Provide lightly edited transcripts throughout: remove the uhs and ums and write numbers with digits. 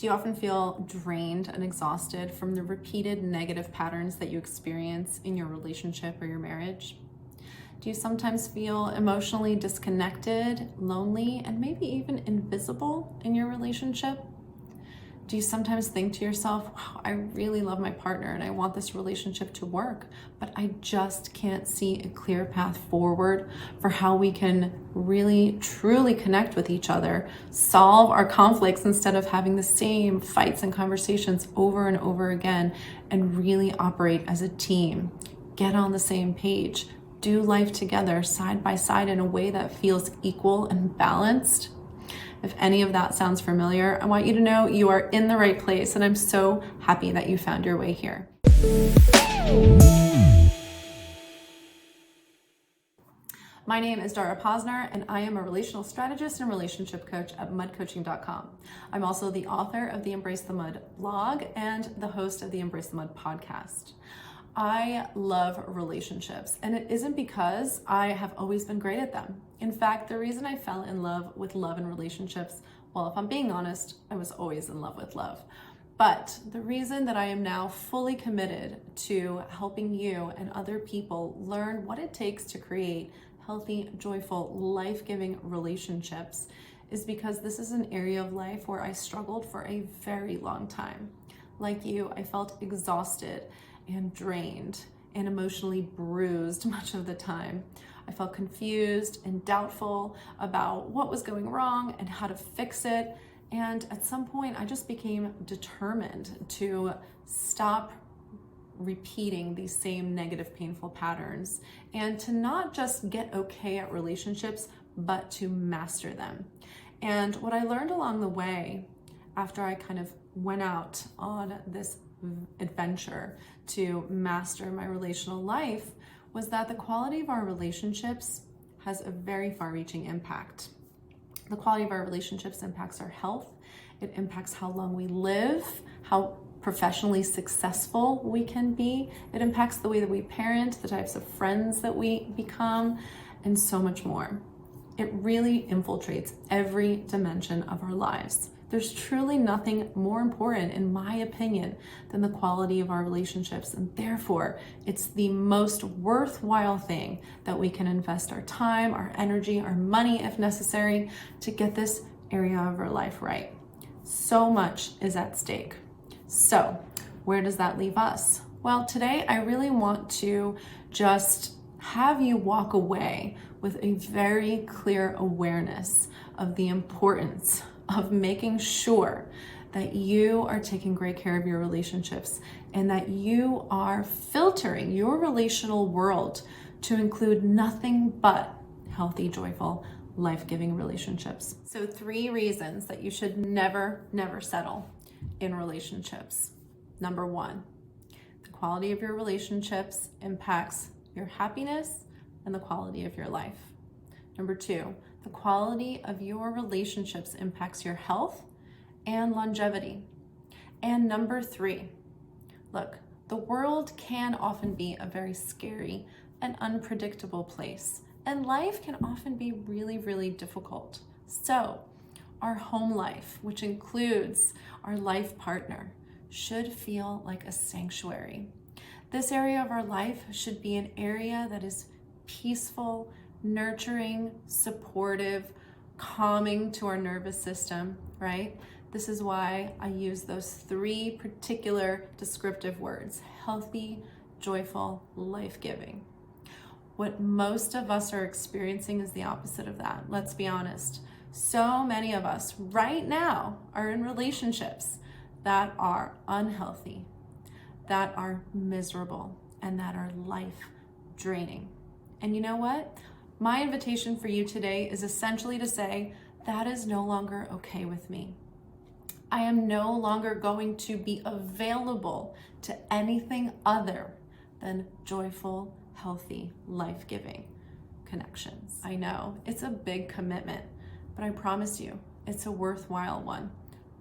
Do you often feel drained and exhausted from the repeated negative patterns that you experience in your relationship or your marriage? Do you sometimes feel emotionally disconnected, lonely, and maybe even invisible in your relationship? Do you sometimes think to yourself, wow, I really love my partner and I want this relationship to work, but I just can't see a clear path forward for how we can really, truly connect with each other, solve our conflicts instead of having the same fights and conversations over and over again, and really operate as a team, get on the same page, do life together side by side in a way that feels equal and balanced? If any of that sounds familiar, I want you to know you are in the right place, and I'm so happy that you found your way here. My name is Dara, and I am a relational strategist and relationship coach at mudcoaching.com. I'm also the author of the Embrace the Mud blog and the host of the Embrace the Mud podcast. I love relationships, and it isn't because I have always been great at them. In fact, the reason I fell in love with love and relationships, well, if I'm being honest, I was always in love with love. But the reason that I am now fully committed to helping you and other people learn what it takes to create healthy, joyful, life-giving relationships is because this is an area of life where I struggled for a very long time. Like you, I felt exhausted and drained and emotionally bruised much of the time. I felt confused and doubtful about what was going wrong and how to fix it. And at some point, I just became determined to stop repeating these same negative, painful patterns and to not just get okay at relationships, but to master them. And what I learned along the way, after I kind of went out on this adventure to master my relational life, was that the quality of our relationships has a very far-reaching impact. The quality of our relationships impacts our health. It impacts how long we live, how professionally successful we can be. It impacts the way that we parent, the types of friends that we become, and so much more. It really infiltrates every dimension of our lives. There's truly nothing more important, in my opinion, than the quality of our relationships. And therefore, it's the most worthwhile thing that we can invest our time, our energy, our money, if necessary, to get this area of our life right. So much is at stake. So where does that leave us? Well, today I really want to just have you walk away with a very clear awareness of the importance of making sure that you are taking great care of your relationships and that you are filtering your relational world to include nothing but healthy, joyful, life-giving relationships. So 3 reasons that you should never settle in relationships. Number 1, the quality of your relationships impacts your happiness and the quality of your life. Number 2, the quality of your relationships impacts your health and longevity. And number 3, look, the world can often be a very scary and unpredictable place, and life can often be really, really difficult. So our home life, which includes our life partner, should feel like a sanctuary. This area of our life should be an area that is peaceful, nurturing, supportive, calming to our nervous system, right? This is why I use those 3 particular descriptive words: healthy, joyful, life-giving. What most of us are experiencing is the opposite of that. Let's be honest. So many of us right now are in relationships that are unhealthy, that are miserable, and that are life draining. And you know what? My invitation for you today is essentially to say, that is no longer okay with me. I am no longer going to be available to anything other than joyful, healthy, life-giving connections. I know it's a big commitment, but I promise you, it's a worthwhile one.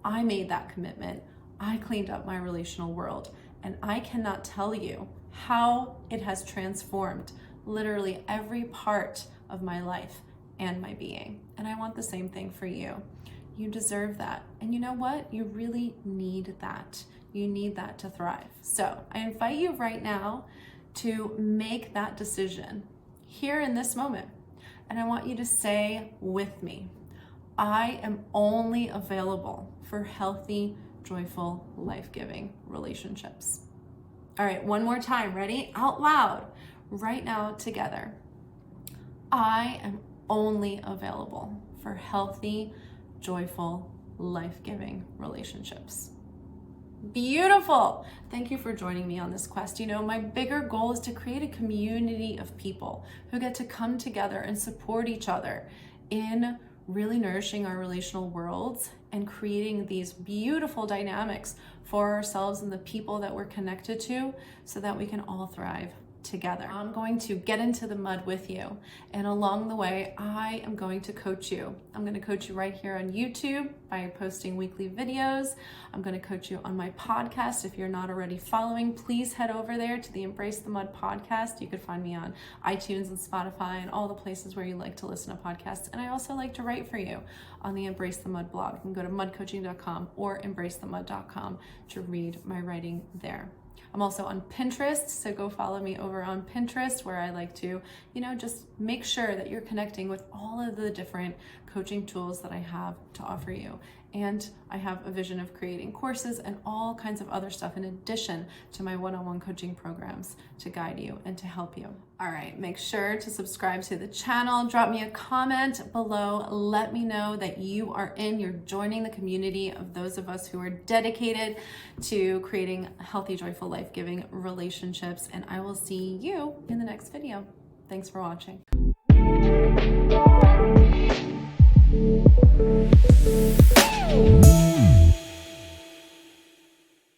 I made that commitment. I cleaned up my relational world, and I cannot tell you how it has transformed literally every part of my life and my being. And I want the same thing for you. You deserve that. And you know what? You really need that. You need that to thrive. So I invite you right now to make that decision here in this moment. And I want you to say with me, I am only available for healthy, joyful, life-giving relationships. All right, one more time. Ready? Out loud. Right now, together. I am only available for healthy, joyful, life-giving relationships. Beautiful. Thank you for joining me on this quest. You know, my bigger goal is to create a community of people who get to come together and support each other in really nourishing our relational worlds and creating these beautiful dynamics for ourselves and the people that we're connected to so that we can all thrive together. I'm going to get into the mud with you, and along the way I am going to coach you. I'm going to coach you right here on YouTube by posting weekly videos. I'm going to coach you on my podcast. If you're not already following, please head over there to the Embrace the Mud podcast. You could find me on iTunes and Spotify and all the places where you like to listen to podcasts. And I also like to write for you on the Embrace the Mud blog. You can go to mudcoaching.com or embracethemud.com to read my writing there. I'm also on Pinterest, so go follow me over on Pinterest, where I like to, just make sure that you're connecting with all of the different coaching tools that I have to offer you. And I have a vision of creating courses and all kinds of other stuff in addition to my one-on-one coaching programs to guide you and to help you. All right, make sure to subscribe to the channel. Drop me a comment below. Let me know that you're joining the community of those of us who are dedicated to creating healthy, joyful, life-giving relationships. And I will see you in the next video. Thanks for watching.